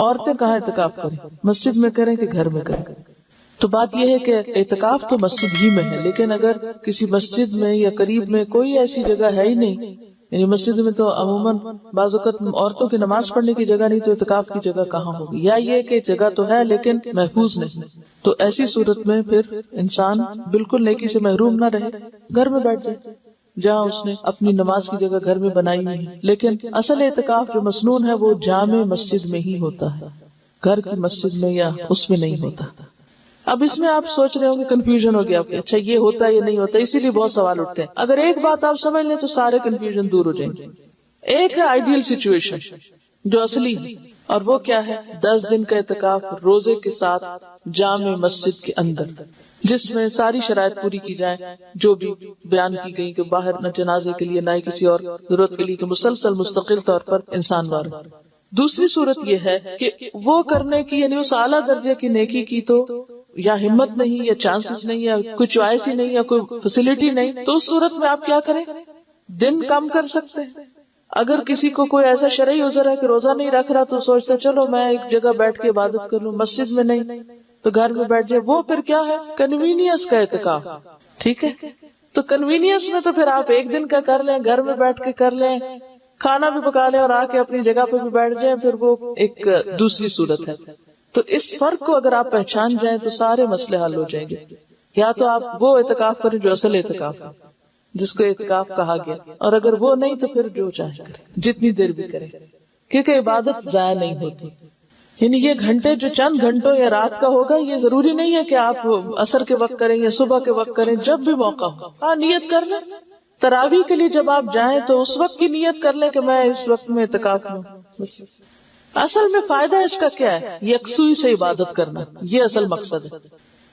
عورتیں کہاں اعتکاف کریں؟ مسجد میں کریں کہ گھر میں کریں؟ تو بات یہ ہے کہ اعتکاف تو مسجد ہی میں ہے، لیکن اگر کسی مسجد میں یا قریب میں کوئی ایسی جگہ ہے ہی نہیں، یعنی مسجد میں تو عموماً بعض اوقات عورتوں کی نماز پڑھنے کی جگہ نہیں، تو اعتکاف کی جگہ کہاں ہوگی؟ یا یہ کہ جگہ تو ہے لیکن محفوظ نہیں، تو ایسی صورت میں پھر انسان بالکل نیکی سے محروم نہ رہے، گھر میں بیٹھ جائے جہاں اس نے اپنی نماز کی جگہ گھر میں بنائی ہوئی ہے۔ لیکن اصل اعتکاف جو مسنون ہے وہ جامع مسجد میں ہی ہوتا ہے، گھر کی مسجد میں یا اس میں نہیں ہوتا۔ اب اس میں آپ سوچ رہے ہوں گے کنفیوژن ہو گیا، اچھا یہ ہوتا ہے یا نہیں ہوتا، اسی لیے بہت سوال اٹھتے ہیں۔ اگر ایک بات آپ سمجھ لیں تو سارے کنفیوژن دور ہو جائیں گے۔ ایک ہے آئیڈیل سچویشن جو اصلی ہے، اور وہ کیا ہے؟ 10 دن کا اعتکاف روزے کے ساتھ جامع مسجد کے اندر، جس میں ساری شرائط پوری کی جائیں جو بھی بیان کی گئی، کہ باہر نہ جنازے کے لیے نہ ہی کسی اور ضرورت کے لیے، کہ مسلسل مستقل طور پر انسان وار۔ دوسری صورت یہ ہے کہ وہ کرنے کی، یعنی اس اعلیٰ درجے کی نیکی کی تو یا ہمت نہیں، یا چانسز نہیں، یا کوئی چوائس ہی نہیں، یا کوئی فیسلٹی نہیں، تو اس صورت میں آپ کیا کریں؟ دن کم کر سکتے ہیں۔ اگر کسی کو کوئی ایسا شرعی عذر ہے کہ روزہ نہیں رکھ رہا، تو سوچتا چلو میں ایک جگہ بیٹھ کے عبادت کر لوں، مسجد میں نہیں تو گھر میں بیٹھ جائے، وہ پھر کیا ہے؟ کنوینئنس کا اعتکاف، ٹھیک ہے؟ تو کنوینئنس میں تو پھر آپ ایک دن کا کر لیں، گھر میں بیٹھ کے کر لیں، کھانا بھی پکا لیں اور آ کے اپنی جگہ پہ بھی بیٹھ جائیں، پھر وہ ایک دوسری صورت ہے۔ تو اس فرق کو اگر آپ پہچان جائیں تو سارے مسئلے حل ہو جائیں گے۔ یا تو آپ وہ اعتکاف کریں جو اصل اعتکاف ہے، جس کو اعتکاف کہا گیا، اور اگر وہ نہیں تو پھر جو چاہے کریں، جتنی دیر بھی کریں، کیونکہ عبادت ضائع نہیں ہوتی۔ یعنی یہ گھنٹے جو چند گھنٹوں یا رات کا ہوگا، یہ ضروری نہیں ہے کہ آپ عصر کے وقت کریں یا صبح کے وقت کریں، جب بھی موقع ہو۔ ہاں نیت کر لیں، تراویح کے لیے جب آپ جائیں تو اس وقت کی نیت کر لیں کہ میں اس وقت میں اعتکاف میں ہوں۔ اصل میں فائدہ اس کا کیا ہے؟ یکسوئی سے عبادت کرنا، یہ اصل مقصد ہے۔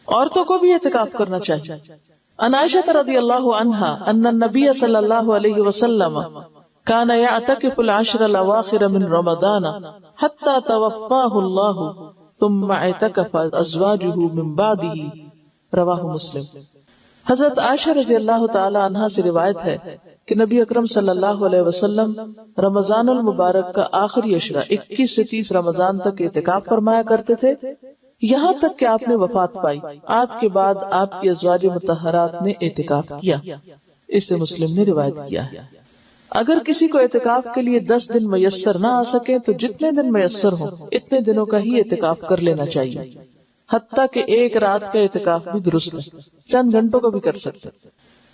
عورتوں کو بھی اعتکاف کرنا چاہیے۔ عن عائشہ رضی اللہ عنہا ان النبی صلی اللہ علیہ وسلم كان يعتكف العشر الاواخر من رمضان حتى توفاه الله ثم اعتكف ازواجه من بعده، رواہ مسلم۔ حضرت عائشہ رضی اللہ تعالی عنہا سے روایت ہے کہ نبی اکرم صلی اللہ علیہ وسلم رمضان المبارک کا آخری عشرہ 21 سے 30 رمضان تک اعتکاف فرمایا کرتے تھے، یہاں تک کہ آپ نے وفات پائی۔ آپ کے بعد آپ کی ازواج مطہرات نے اعتکاف کیا۔ اس سے مسلم نے روایت کیا ہے۔ اگر کسی کو اعتکاف کے لیے 10 دن میسر نہ آ سکے تو جتنے دن میسر ہوں اتنے دنوں کا ہی اعتکاف کر لینا چاہیے، حتیٰ کہ ایک رات کا اعتکاف بھی درست ہے، چند گھنٹوں کو بھی کر سکتے۔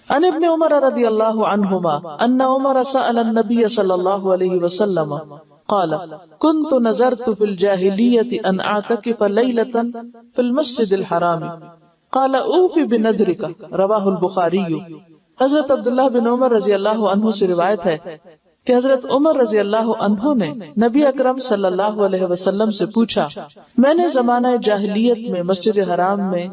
عن ابن عمر رضی اللہ عنہما ان عمر سأل النبی صلی اللہ علیہ وسلم قال كنت نذرت في الجاهلية ان اعتكف ليلة في المسجد الحرام قال اوف بنذرك، رواہ البخاری۔ حضرت عبداللہ بن عمر رضی اللہ عنہ سے روایت ہے کہ حضرت عمر رضی اللہ عنہ نے نبی اکرم صلی اللہ علیہ وسلم سے پوچھا، میں نے زمانہ جاہلیت میں مسجد حرام میں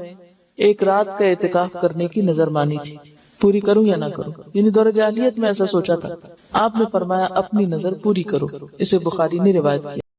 ایک رات کا اعتکاف کرنے کی نظر مانی تھی، پوری کروں یا نہ کروں؟ یعنی دور جاہلیت میں ایسا سوچا تھا۔ آپ نے فرمایا اپنی نظر پوری کرو۔ اسے بخاری نے روایت کیا۔